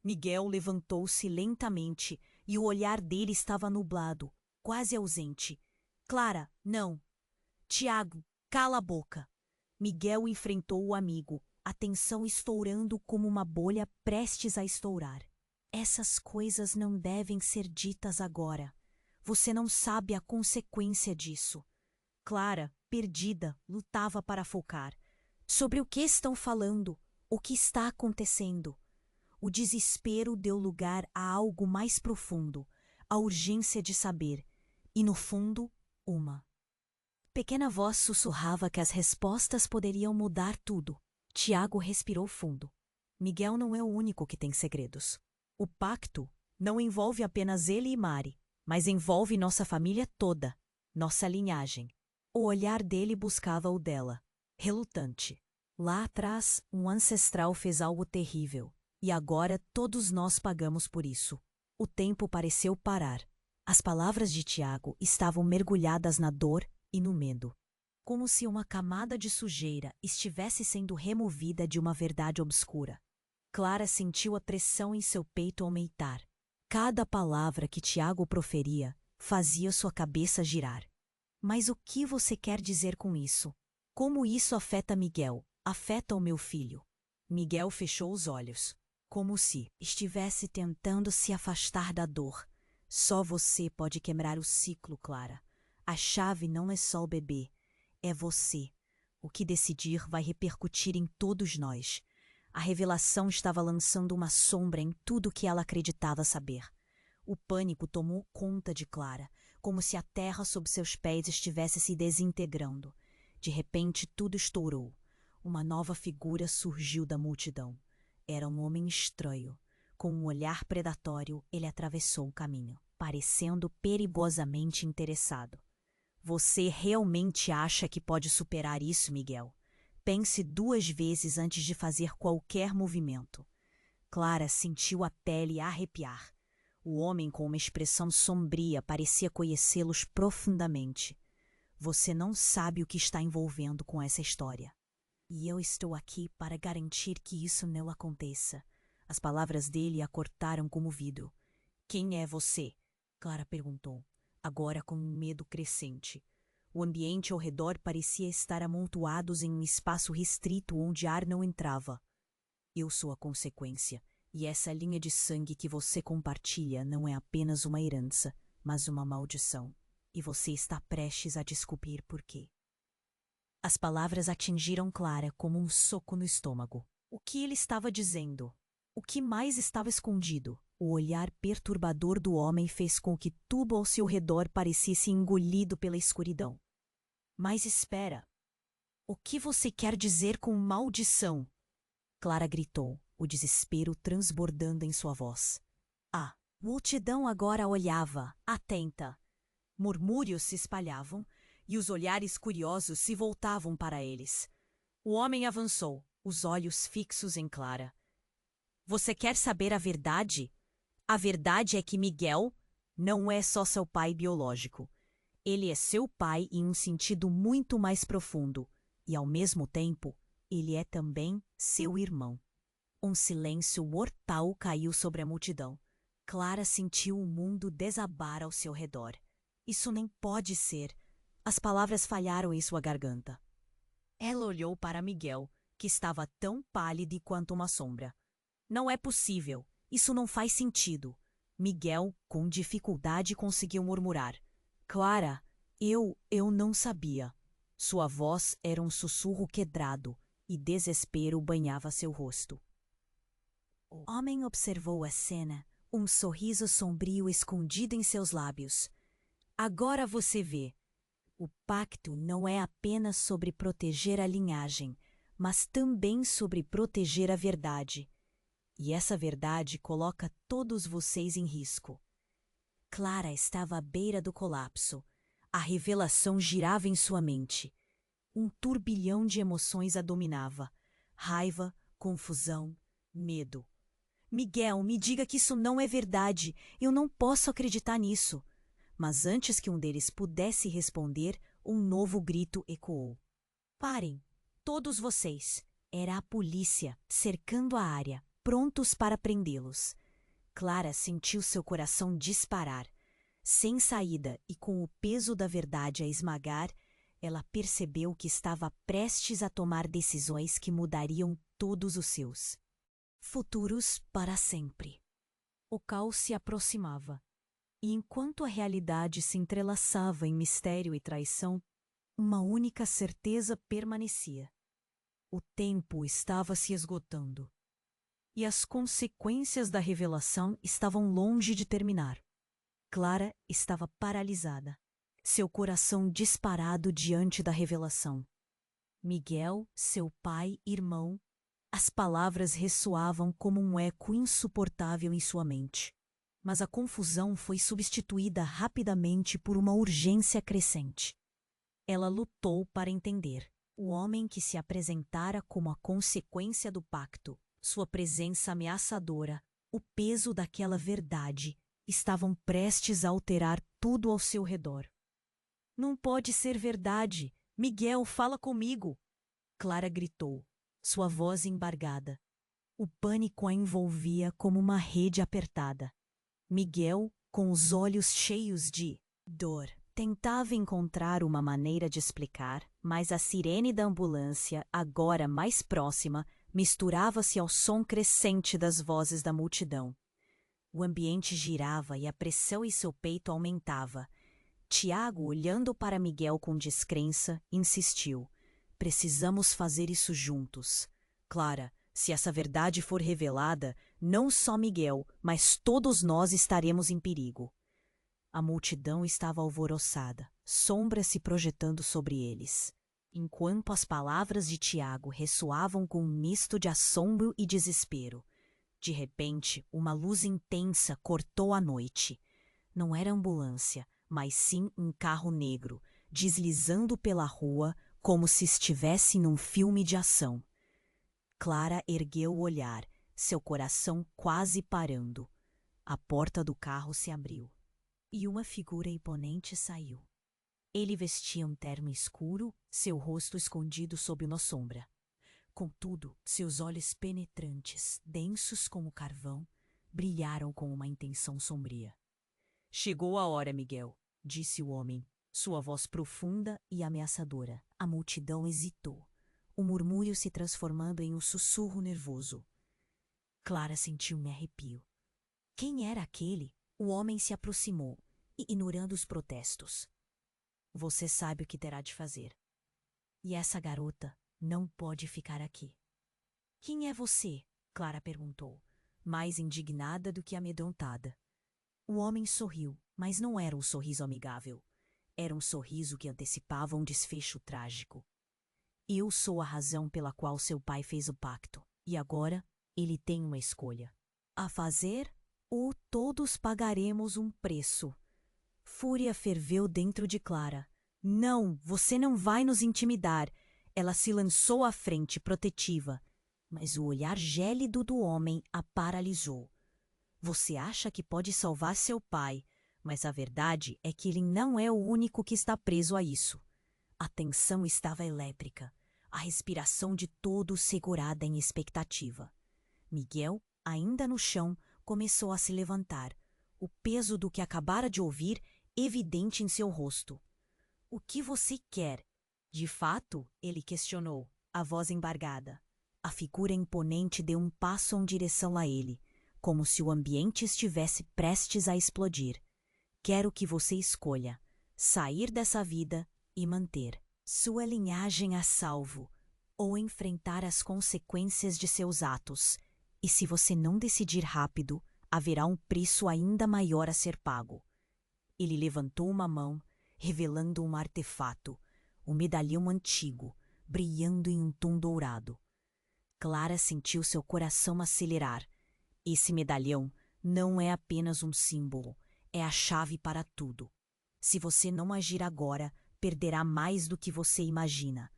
Miguel levantou-se lentamente e o olhar dele estava nublado, quase ausente. Clara, não. Tiago, cala a boca. Miguel enfrentou o amigo, a tensão estourando como uma bolha prestes a estourar. Essas coisas não devem ser ditas agora. Você não sabe a consequência disso. Clara, perdida, lutava para focar. Sobre o que estão falando? O que está acontecendo? O desespero deu lugar a algo mais profundo, a urgência de saber, e no fundo, uma pequena voz sussurrava que as respostas poderiam mudar tudo. Tiago respirou fundo. Miguel não é o único que tem segredos. O pacto não envolve apenas ele e Mari, mas envolve nossa família toda, nossa linhagem. O olhar dele buscava o dela, relutante. Lá atrás, um ancestral fez algo terrível, e agora todos nós pagamos por isso. O tempo pareceu parar. As palavras de Tiago estavam mergulhadas na dor e no medo, como se uma camada de sujeira estivesse sendo removida de uma verdade obscura. Clara sentiu a pressão em seu peito aumentar. Cada palavra que Tiago proferia fazia sua cabeça girar. Mas o que você quer dizer com isso? Como isso afeta Miguel? Afeta o meu filho? Miguel fechou os olhos, como se estivesse tentando se afastar da dor. Só você pode quebrar o ciclo, Clara. A chave não é só o bebê, é você. O que decidir vai repercutir em todos nós. A revelação estava lançando uma sombra em tudo que ela acreditava saber. O pânico tomou conta de Clara, como se a terra sob seus pés estivesse se desintegrando. De repente, tudo estourou. Uma nova figura surgiu da multidão. Era um homem estranho. Com um olhar predatório, ele atravessou o caminho, parecendo perigosamente interessado. Você realmente acha que pode superar isso, Miguel? Pense 2 vezes antes de fazer qualquer movimento. Clara sentiu a pele arrepiar. O homem, com uma expressão sombria, parecia conhecê-los profundamente. Você não sabe o que está envolvendo com essa história. E eu estou aqui para garantir que isso não aconteça. As palavras dele a cortaram como vidro. Quem é você? Clara perguntou, agora com um medo crescente. O ambiente ao redor parecia estar amontoado em um espaço restrito onde ar não entrava. Eu sou a consequência, e essa linha de sangue que você compartilha não é apenas uma herança, mas uma maldição. E você está prestes a descobrir por quê. As palavras atingiram Clara como um soco no estômago. O que ele estava dizendo? O que mais estava escondido? O olhar perturbador do homem fez com que tudo ao seu redor parecesse engolido pela escuridão. Mas espera! O que você quer dizer com maldição? Clara gritou, o desespero transbordando em sua voz. A multidão agora olhava, atenta. Murmúrios se espalhavam e os olhares curiosos se voltavam para eles. O homem avançou, os olhos fixos em Clara. Você quer saber a verdade? A verdade é que Miguel não é só seu pai biológico. Ele é seu pai em um sentido muito mais profundo e, ao mesmo tempo, ele é também seu irmão. Um silêncio mortal caiu sobre a multidão. Clara sentiu o mundo desabar ao seu redor. Isso nem pode ser. As palavras falharam em sua garganta. Ela olhou para Miguel, que estava tão pálido quanto uma sombra. Não é possível. Isso não faz sentido. Miguel, com dificuldade, conseguiu murmurar. Clara, eu não sabia. Sua voz era um sussurro quebrado e desespero banhava seu rosto. O homem observou a cena, um sorriso sombrio escondido em seus lábios. Agora você vê. O pacto não é apenas sobre proteger a linhagem, mas também sobre proteger a verdade. E essa verdade coloca todos vocês em risco. Clara estava à beira do colapso. A revelação girava em sua mente. Um turbilhão de emoções a dominava. Raiva, confusão, medo. Miguel, me diga que isso não é verdade. Eu não posso acreditar nisso. Mas antes que um deles pudesse responder, um novo grito ecoou. Parem, todos vocês. Era a polícia, cercando a área, prontos para prendê-los. Clara sentiu seu coração disparar. Sem saída e com o peso da verdade a esmagar, ela percebeu que estava prestes a tomar decisões que mudariam todos os seus futuros para sempre. O caos se aproximava, e enquanto a realidade se entrelaçava em mistério e traição, uma única certeza permanecia. O tempo estava se esgotando, e as consequências da revelação estavam longe de terminar. Clara estava paralisada, seu coração disparado diante da revelação. Miguel, seu pai, irmão, as palavras ressoavam como um eco insuportável em sua mente. Mas a confusão foi substituída rapidamente por uma urgência crescente. Ela lutou para entender. O homem que se apresentara como a consequência do pacto, sua presença ameaçadora, o peso daquela verdade, estavam prestes a alterar tudo ao seu redor. Não pode ser verdade! Miguel, fala comigo! Clara gritou, sua voz embargada. O pânico a envolvia como uma rede apertada. Miguel, com os olhos cheios de dor, tentava encontrar uma maneira de explicar, mas a sirene da ambulância, agora mais próxima, misturava-se ao som crescente das vozes da multidão. O ambiente girava e a pressão em seu peito aumentava. Tiago, olhando para Miguel com descrença, insistiu. Precisamos fazer isso juntos. Clara, se essa verdade for revelada, não só Miguel, mas todos nós estaremos em perigo. A multidão estava alvoroçada, sombras se projetando sobre eles. Enquanto as palavras de Tiago ressoavam com um misto de assombro e desespero. De repente, uma luz intensa cortou a noite. Não era ambulância, mas sim um carro negro, deslizando pela rua como se estivesse num filme de ação. Clara ergueu o olhar, seu coração quase parando. A porta do carro se abriu, e uma figura imponente saiu. Ele vestia um terno escuro, seu rosto escondido sob uma sombra. Contudo, seus olhos penetrantes, densos como carvão, brilharam com uma intenção sombria. Chegou a hora, Miguel, disse o homem, sua voz profunda e ameaçadora. A multidão hesitou, o murmúrio se transformando em um sussurro nervoso. Clara sentiu um arrepio. Quem era aquele? O homem se aproximou, ignorando os protestos. Você sabe o que terá de fazer. E essa garota não pode ficar aqui. Quem é você? Clara perguntou, mais indignada do que amedrontada. O homem sorriu, mas não era um sorriso amigável. Era um sorriso que antecipava um desfecho trágico. Eu sou a razão pela qual seu pai fez o pacto, e agora ele tem uma escolha. A fazer, ou todos pagaremos um preço. Fúria ferveu dentro de Clara. Não, você não vai nos intimidar. Ela se lançou à frente, protetiva, mas o olhar gélido do homem a paralisou. Você acha que pode salvar seu pai, mas a verdade é que ele não é o único que está preso a isso. A tensão estava elétrica, a respiração de todos segurada em expectativa. Miguel, ainda no chão, começou a se levantar, o peso do que acabara de ouvir evidente em seu rosto. O que você quer? De fato, ele questionou, a voz embargada. A figura imponente deu um passo em direção a ele, como se o ambiente estivesse prestes a explodir. Quero que você escolha sair dessa vida e manter sua linhagem a salvo, ou enfrentar as consequências de seus atos. E se você não decidir rápido, haverá um preço ainda maior a ser pago. Ele levantou uma mão, revelando um artefato, um medalhão antigo, brilhando em um tom dourado. Clara sentiu seu coração acelerar. Esse medalhão não é apenas um símbolo, é a chave para tudo. Se você não agir agora, perderá mais do que você imagina.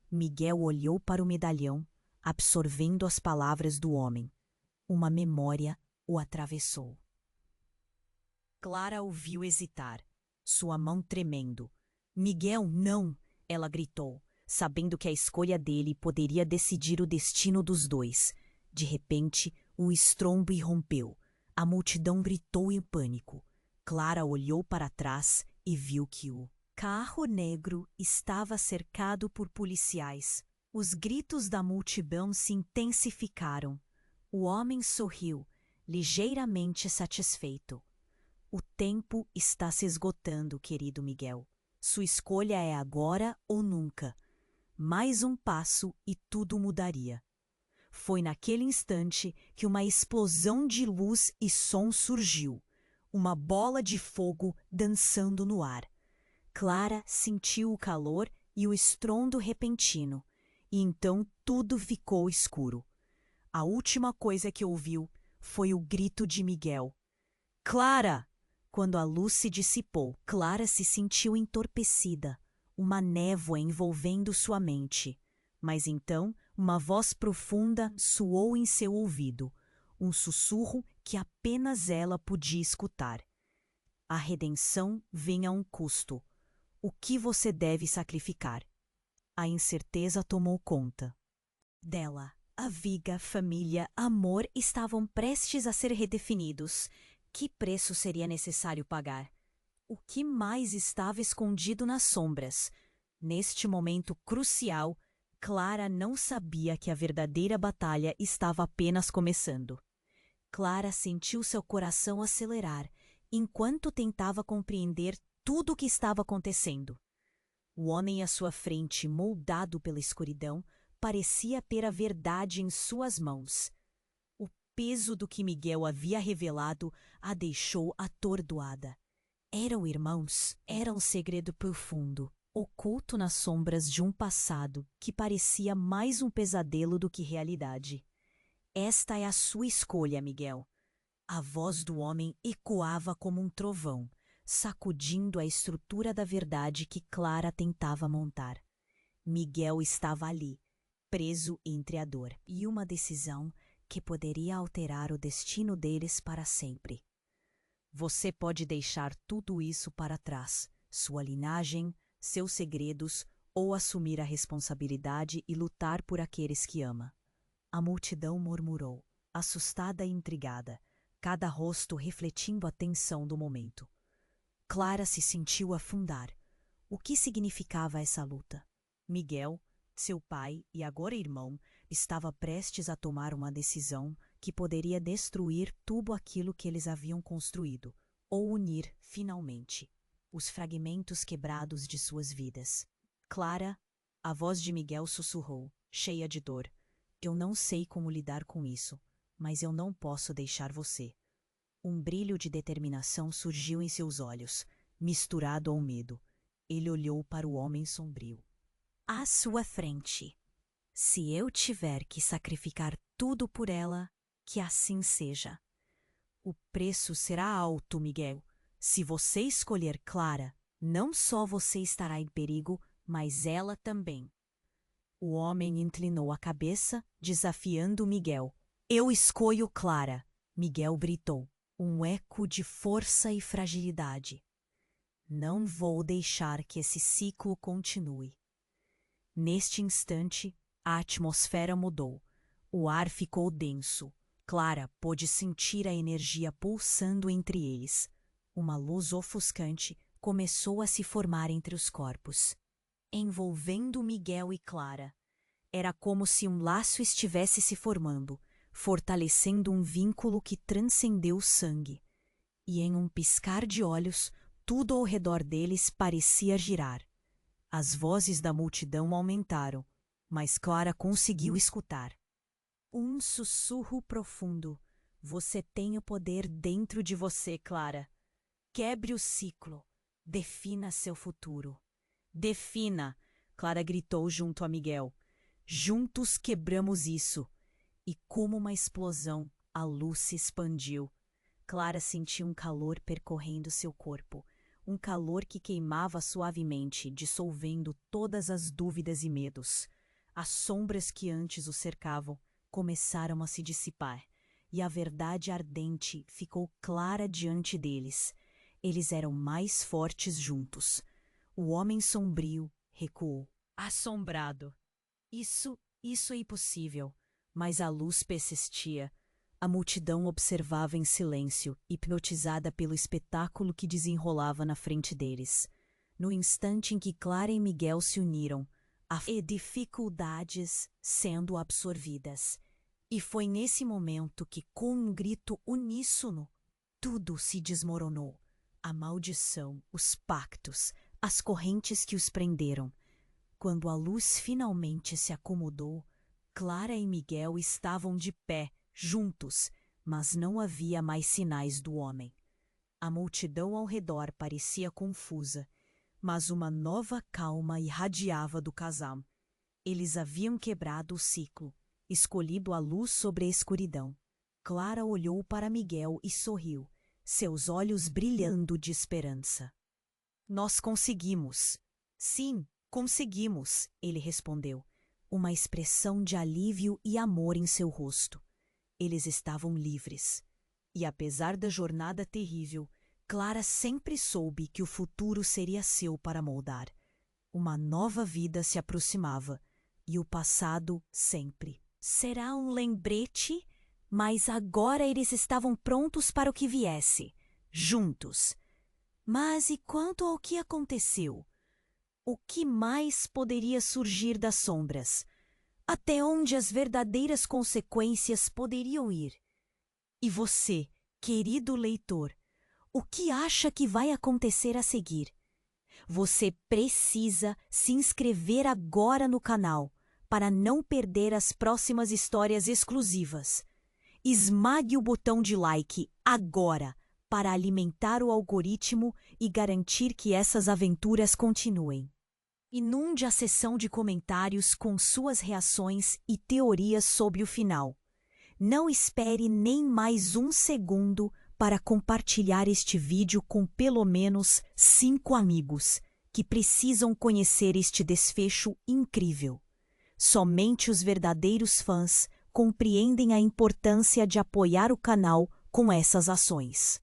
Miguel olhou para o medalhão, absorvendo as palavras do homem. Uma memória o atravessou. Clara o viu hesitar, sua mão tremendo. Miguel, não! Ela gritou, sabendo que a escolha dele poderia decidir o destino dos dois. De repente, o estrondo irrompeu. A multidão gritou em pânico. Clara olhou para trás e viu que o carro negro estava cercado por policiais. Os gritos da multidão se intensificaram. O homem sorriu, ligeiramente satisfeito. O tempo está se esgotando, querido Miguel. Sua escolha é agora ou nunca. Mais um passo e tudo mudaria. Foi naquele instante que uma explosão de luz e som surgiu. Uma bola de fogo dançando no ar. Clara sentiu o calor e o estrondo repentino, e então tudo ficou escuro. A última coisa que ouviu foi o grito de Miguel. Clara! Quando a luz se dissipou, Clara se sentiu entorpecida, uma névoa envolvendo sua mente. Mas então, uma voz profunda soou em seu ouvido, um sussurro que apenas ela podia escutar. A redenção vem a um custo. O que você deve sacrificar? A incerteza tomou conta dela. A vida, família, amor estavam prestes a ser redefinidos. Que preço seria necessário pagar? O que mais estava escondido nas sombras? Neste momento crucial, Clara não sabia que a verdadeira batalha estava apenas começando. Clara sentiu seu coração acelerar, enquanto tentava compreender tudo o que estava acontecendo. O homem à sua frente, moldado pela escuridão, parecia ter a verdade em suas mãos. O peso do que Miguel havia revelado a deixou atordoada. Eram irmãos, era um segredo profundo, oculto nas sombras de um passado que parecia mais um pesadelo do que realidade. Esta é a sua escolha, Miguel. A voz do homem ecoava como um trovão, sacudindo a estrutura da verdade que Clara tentava montar. Miguel estava ali, preso entre a dor e uma decisão que poderia alterar o destino deles para sempre. Você pode deixar tudo isso para trás, sua linhagem, seus segredos, ou assumir a responsabilidade e lutar por aqueles que ama. A multidão murmurou, assustada e intrigada, cada rosto refletindo a tensão do momento. Clara se sentiu afundar. O que significava essa luta? Miguel, seu pai e agora irmão, estava prestes a tomar uma decisão que poderia destruir tudo aquilo que eles haviam construído, ou unir, finalmente, os fragmentos quebrados de suas vidas. Clara, a voz de Miguel sussurrou, cheia de dor. Eu não sei como lidar com isso, mas eu não posso deixar você. Um brilho de determinação surgiu em seus olhos, misturado ao medo. Ele olhou para o homem sombrio. À sua frente. Se eu tiver que sacrificar tudo por ela, que assim seja. O preço será alto, Miguel. Se você escolher Clara, não só você estará em perigo, mas ela também. O homem inclinou a cabeça, desafiando Miguel. Eu escolho Clara, Miguel gritou, um eco de força e fragilidade. Não vou deixar que esse ciclo continue. Neste instante, a atmosfera mudou. O ar ficou denso. Clara pôde sentir a energia pulsando entre eles. Uma luz ofuscante começou a se formar entre os corpos, envolvendo Miguel e Clara. Era como se um laço estivesse se formando, fortalecendo um vínculo que transcendeu o sangue. E em um piscar de olhos, tudo ao redor deles parecia girar. As vozes da multidão aumentaram, mas Clara conseguiu escutar. Um sussurro profundo. Você tem o poder dentro de você, Clara. Quebre o ciclo. Defina seu futuro. Defina! Clara gritou junto a Miguel. Juntos quebramos isso. E como uma explosão, a luz se expandiu. Clara sentiu um calor percorrendo seu corpo. Um calor que queimava suavemente, dissolvendo todas as dúvidas e medos. As sombras que antes o cercavam começaram a se dissipar, e a verdade ardente ficou clara diante deles. Eles eram mais fortes juntos. O homem sombrio recuou, assombrado. Isso é impossível. Mas a luz persistia. A multidão observava em silêncio, hipnotizada pelo espetáculo que desenrolava na frente deles. No instante em que Clara e Miguel se uniram, e dificuldades sendo absorvidas. E foi nesse momento que, com um grito uníssono, tudo se desmoronou. A maldição, os pactos, as correntes que os prenderam. Quando a luz finalmente se acomodou, Clara e Miguel estavam de pé, juntos, mas não havia mais sinais do homem. A multidão ao redor parecia confusa, mas uma nova calma irradiava do casal. Eles haviam quebrado o ciclo, escolhido a luz sobre a escuridão. Clara olhou para Miguel e sorriu, seus olhos brilhando de esperança. Nós conseguimos. Sim, conseguimos, ele respondeu, uma expressão de alívio e amor em seu rosto. Eles estavam livres. E apesar da jornada terrível, Clara sempre soube que o futuro seria seu para moldar. Uma nova vida se aproximava, e o passado sempre. Será um lembrete? Mas agora eles estavam prontos para o que viesse, juntos. Mas e quanto ao que aconteceu? O que mais poderia surgir das sombras? Até onde as verdadeiras consequências poderiam ir? E você, querido leitor, o que acha que vai acontecer a seguir? Você precisa se inscrever agora no canal para não perder as próximas histórias exclusivas. Esmague o botão de like agora para alimentar o algoritmo e garantir que essas aventuras continuem. Inunde a seção de comentários com suas reações e teorias sobre o final. Não espere nem mais um segundo para compartilhar este vídeo com pelo menos 5 amigos que precisam conhecer este desfecho incrível. Somente os verdadeiros fãs compreendem a importância de apoiar o canal com essas ações.